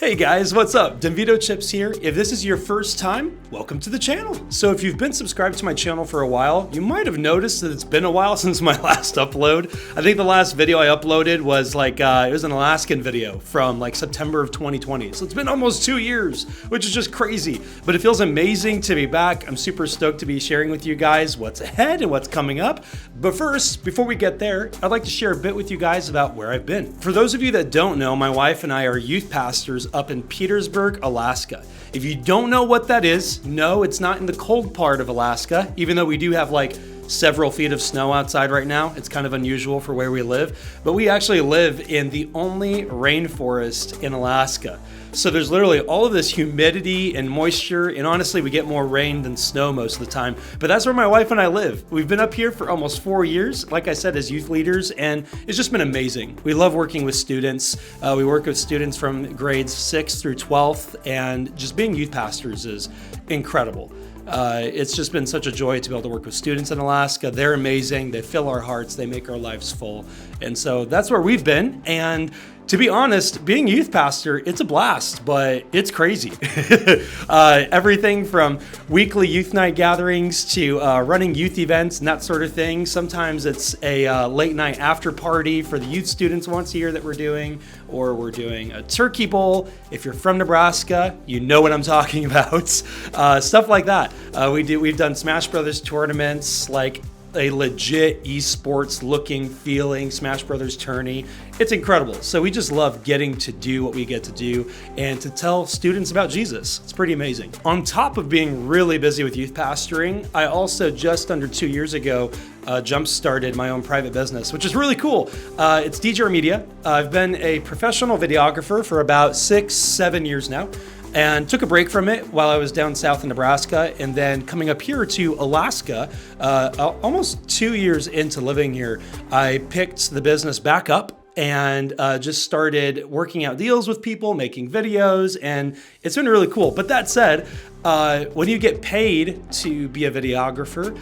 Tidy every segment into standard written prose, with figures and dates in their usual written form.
Hey guys, what's up? Denvito Chips here. If this is your first time, welcome to the channel. So if you've been subscribed to my channel for a while, you might have noticed that it's been a while since my last upload. I think the last video I uploaded was it was an Alaskan video from September of 2020. So it's been almost 2 years, which is just crazy. But it feels amazing to be back. I'm super stoked to be sharing with you guys what's ahead and what's coming up. But first, before we get there, I'd like to share a bit with you guys about where I've been. For those of you that don't know, my wife and I are youth pastors up in Petersburg, Alaska. If you don't know what that is, no, it's not in the cold part of Alaska, even though we do have several feet of snow outside right now. It's kind of unusual for where we live, but we actually live in the only rainforest in Alaska. So there's literally all of this humidity and moisture, and honestly, we get more rain than snow most of the time, but that's where my wife and I live. We've been up here for almost 4 years, like I said, as youth leaders, and it's just been amazing. We love working with students. We work with students from grades 6th through 12th, and just being youth pastors is incredible. It's just been such a joy to be able to work with students in Alaska. They're amazing. They fill our hearts. They make our lives full. And so that's where we've been. And to be honest, being youth pastor, it's a blast, but it's crazy. Everything from weekly youth night gatherings to running youth events and that sort of thing. Sometimes it's a late night after party for the youth students once a year that we're doing, or we're doing a turkey bowl. If you're from Nebraska, you know what I'm talking about. Stuff like that. We've done Smash Brothers tournaments, like a legit esports looking, feeling Smash Brothers tourney. It's incredible. So we just love getting to do what we get to do and to tell students about Jesus. It's pretty amazing. On top of being really busy with youth pastoring, I also just under 2 years ago jump-started my own private business, which is really cool. It's DJR Media. I've been a professional videographer for about 6-7 years now, and took a break from it while I was down south in Nebraska, and then coming up here to Alaska, almost 2 years into living here, I picked the business back up and just started working out deals with people, making videos, and it's been really cool. But that said, when you get paid to be a videographer,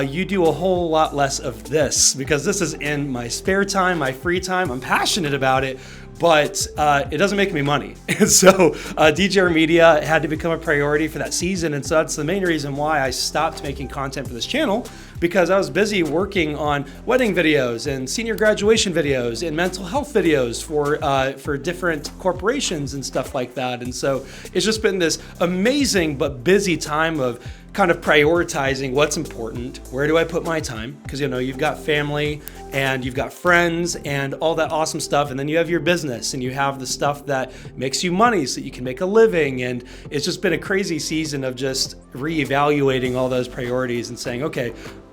you do a whole lot less of this, because this is in my spare time, my free time. I'm passionate about it, but it doesn't make me money. And so DJR Media had to become a priority for that season. And so that's the main reason why I stopped making content for this channel, because I was busy working on wedding videos and senior graduation videos and mental health videos for different corporations and stuff like that. And so it's just been this amazing but busy time of kind of prioritizing what's important. Where do I put my time? Because you've got family and you've got friends and all that awesome stuff, and then you have your business and you have the stuff that makes you money so that you can make a living. And it's just been a crazy season of just reevaluating all those priorities and saying, okay,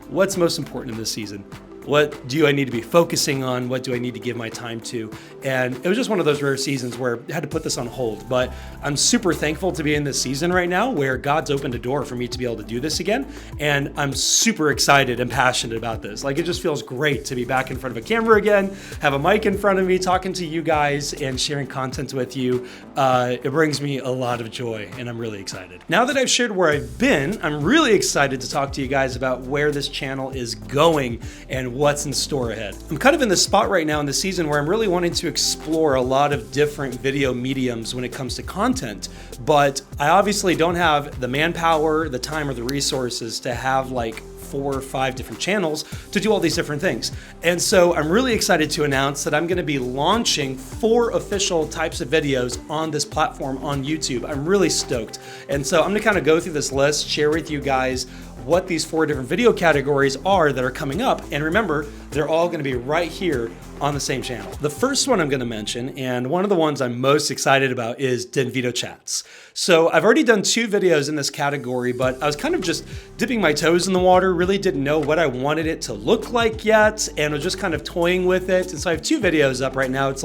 what's most important in this season? What do I need to be focusing on? What do I need to give my time to? And it was just one of those rare seasons where I had to put this on hold. But I'm super thankful to be in this season right now where God's opened a door for me to be able to do this again. And I'm super excited and passionate about this. It just feels great to be back in front of a camera again, have a mic in front of me, talking to you guys and sharing content with you. It brings me a lot of joy, and I'm really excited. Now that I've shared where I've been, I'm really excited to talk to you guys about where this channel is going and what's in store ahead. I'm kind of in the spot right now in the season where I'm really wanting to explore a lot of different video mediums when it comes to content, but I obviously don't have the manpower, the time, or the resources to have 4 or 5 different channels to do all these different things. And so I'm really excited to announce that I'm going to be launching 4 official types of videos on this platform on YouTube. I'm really stoked. And so I'm going to kind of go through this list, share with you guys what these 4 different video categories are that are coming up. And remember, they're all going to be right here on the same channel. The first one I'm going to mention, and one of the ones I'm most excited about, is Denvito Chats. So I've already done 2 videos in this category, but I was kind of just dipping my toes in the water, really didn't know what I wanted it to look like yet, and was just kind of toying with it. And so I have 2 videos up right now. It's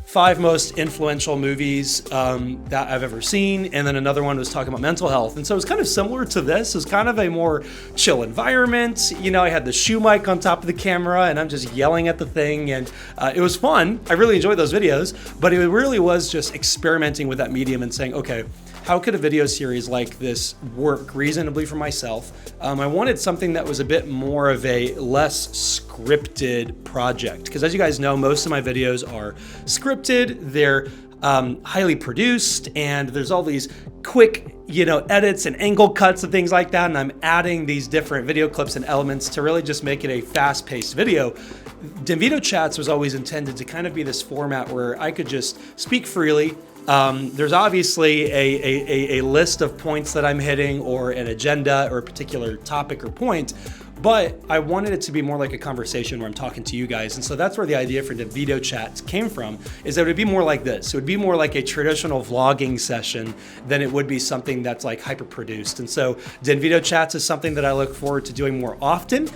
5 most influential movies that I've ever seen, and then another one was talking about mental health. And so it was kind of similar to this. It was kind of a more chill environment. I had the shoe mic on top of the camera, and I'm just yelling at the thing, and it was fun. I really enjoyed those videos, but it really was just experimenting with that medium and saying, okay, how could a video series like this work reasonably for myself? I wanted something that was a bit more of a less scripted project, because as you guys know, most of my videos are scripted. They're highly produced, and there's all these quick, edits and angle cuts and things like that. And I'm adding these different video clips and elements to really just make it a fast-paced video. Denvito Chats was always intended to kind of be this format where I could just speak freely. There's obviously a list of points that I'm hitting, or an agenda, or a particular topic or point, but I wanted it to be more like a conversation where I'm talking to you guys. And so that's where the idea for Denvito Chats came from, is that it would be more like this. It would be more like a traditional vlogging session than it would be something that's like hyper produced. And so Denvito Chats is something that I look forward to doing more often.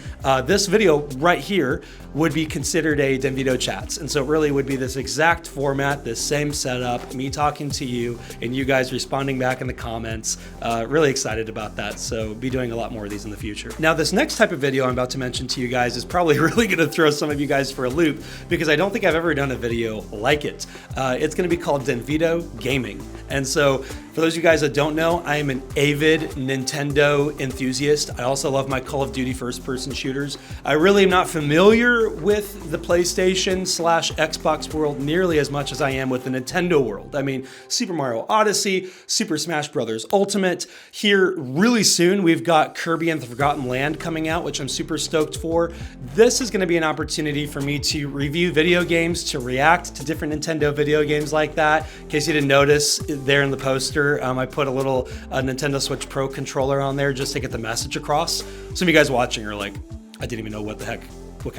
This video right here would be considered a Denvito Chats. And so it really would be this exact format, this same setup, me talking to you and you guys responding back in the comments. Really excited about that. So be doing a lot more of these in the future. Now, this next type of video I'm about to mention to you guys is probably really going to throw some of you guys for a loop, because I don't think I've ever done a video like it. It's going to be called Denvito Gaming. And so for those of you guys that don't know, I am an avid Nintendo enthusiast. I also love my Call of Duty first-person shooters. I really am not familiar with the PlayStation/Xbox world nearly as much as I am with the Nintendo world. I mean, Super Mario Odyssey, Super Smash Bros. Ultimate. Here really soon, we've got Kirby and the Forgotten Land coming out, which I'm super stoked for. This is going to be an opportunity for me to review video games, to react to different Nintendo video games like that. In case you didn't notice, there in the poster, I put a little Nintendo Switch Pro controller on there just to get the message across. Some of you guys watching are like, I didn't even know what kind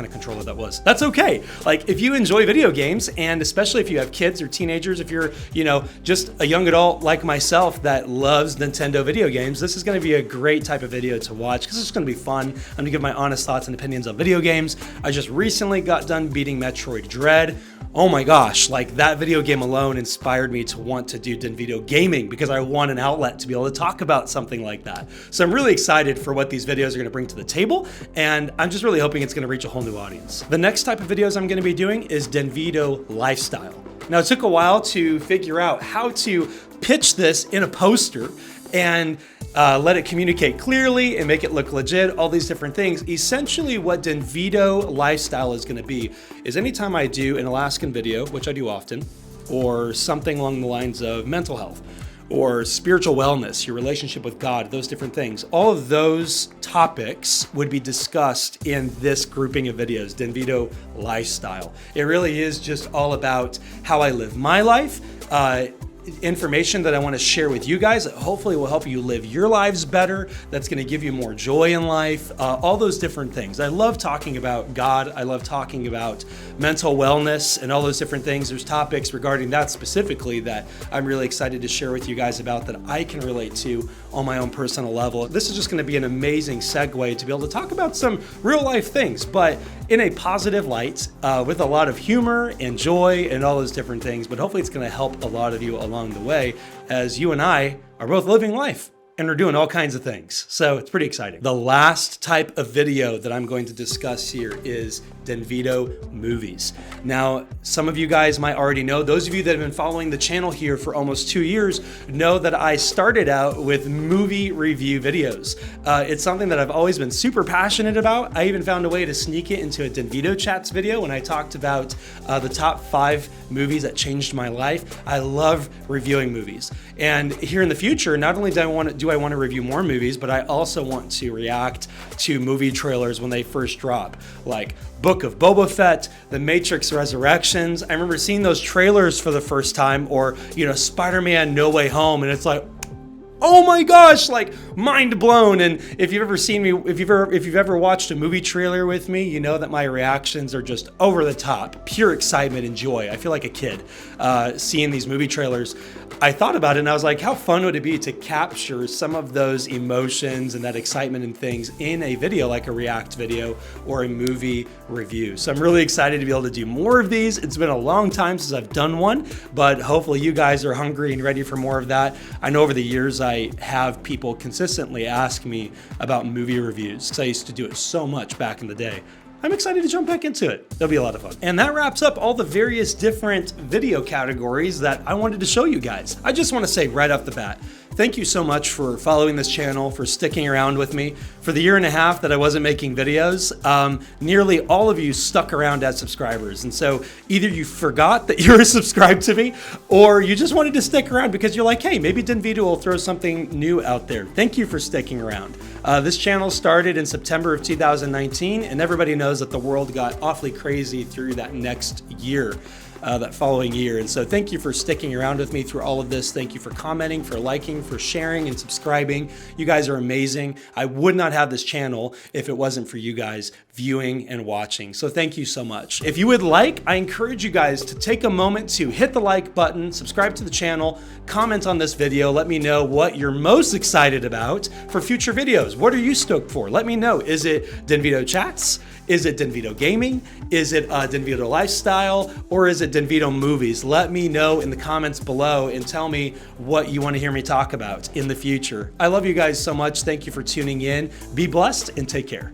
of controller that was. That's okay. Like, if you enjoy video games, and especially if you have kids or teenagers, if you're, just a young adult like myself that loves Nintendo video games, this is going to be a great type of video to watch, because it's going to be fun. I'm going to give my honest thoughts and opinions on video games. I just recently got done beating Metroid Dread. Oh my gosh, like that video game alone inspired me to want to do Denvito Gaming, because I want an outlet to be able to talk about something like that. So I'm really excited for what these videos are going to bring to the table, and I'm just really hoping it's going to reach a whole new audience. The next type of videos I'm going to be doing is Denvito Lifestyle. Now, it took a while to figure out how to pitch this in a poster and let it communicate clearly and make it look legit, all these different things. Essentially, what Denvito Lifestyle is going to be is anytime I do an Alaskan video, which I do often, or something along the lines of mental health or spiritual wellness, your relationship with God, those different things, all of those topics would be discussed in this grouping of videos, Denvito Lifestyle. It really is just all about how I live my life, information that I want to share with you guys that hopefully will help you live your lives better, that's going to give you more joy in life, all those different things. I love talking about God. I love talking about mental wellness and all those different things. There's topics regarding that specifically that I'm really excited to share with you guys about, that I can relate to on my own personal level. This is just going to be an amazing segue to be able to talk about some real life things, but in a positive light, with a lot of humor and joy and all those different things. But hopefully it's going to help a lot of you along the way, as you and I are both living life and are doing all kinds of things. So it's pretty exciting. The last type of video that I'm going to discuss here is Denvito Movies. Now, some of you guys might already know, those of you that have been following the channel here for almost 2 years know that I started out with movie review videos. It's something that I've always been super passionate about. I even found a way to sneak it into a Denvito Chats video when I talked about the top 5 movies that changed my life. I love reviewing movies. And here in the future, not only do I want to review more movies, but I also want to react to movie trailers when they first drop, like Book of Boba Fett, The Matrix Resurrections. I remember seeing those trailers for the first time, or, Spider-Man No Way Home, and it's like, oh my gosh, like mind blown. And if you've ever seen me, if you've ever watched a movie trailer with me, you know that my reactions are just over the top, pure excitement and joy. I feel like a kid seeing these movie trailers. I thought about it and I was like, how fun would it be to capture some of those emotions and that excitement and things in a video, like a react video or a movie review. So I'm really excited to be able to do more of these. It's been a long time since I've done one, but hopefully you guys are hungry and ready for more of that. I know over the years I have people consistently ask me about movie reviews, because I used to do it so much back in the day. I'm excited to jump back into it. That'll be a lot of fun. And that wraps up all the various different video categories that I wanted to show you guys. I just want to say right off the bat, thank you so much for following this channel, for sticking around with me. For the year and a half that I wasn't making videos, nearly all of you stuck around as subscribers. And so either you forgot that you were subscribed to me, or you just wanted to stick around because you're like, hey, maybe Denvito will throw something new out there. Thank you for sticking around. This channel started in September of 2019, and everybody knows that the world got awfully crazy through that next year. That following year. And so thank you for sticking around with me through all of this. Thank you for commenting, for liking, for sharing and subscribing. You guys are amazing. I would not have this channel if it wasn't for you guys viewing and watching. So thank you so much. If you would like, I encourage you guys to take a moment to hit the like button, subscribe to the channel, comment on this video. Let me know what you're most excited about for future videos. What are you stoked for? Let me know. Is it Denvito Chats? Is it Denvito Gaming? Is it Denvito Lifestyle? Or is it Denvito Movies? Let me know in the comments below and tell me what you want to hear me talk about in the future. I love you guys so much. Thank you for tuning in. Be blessed and take care.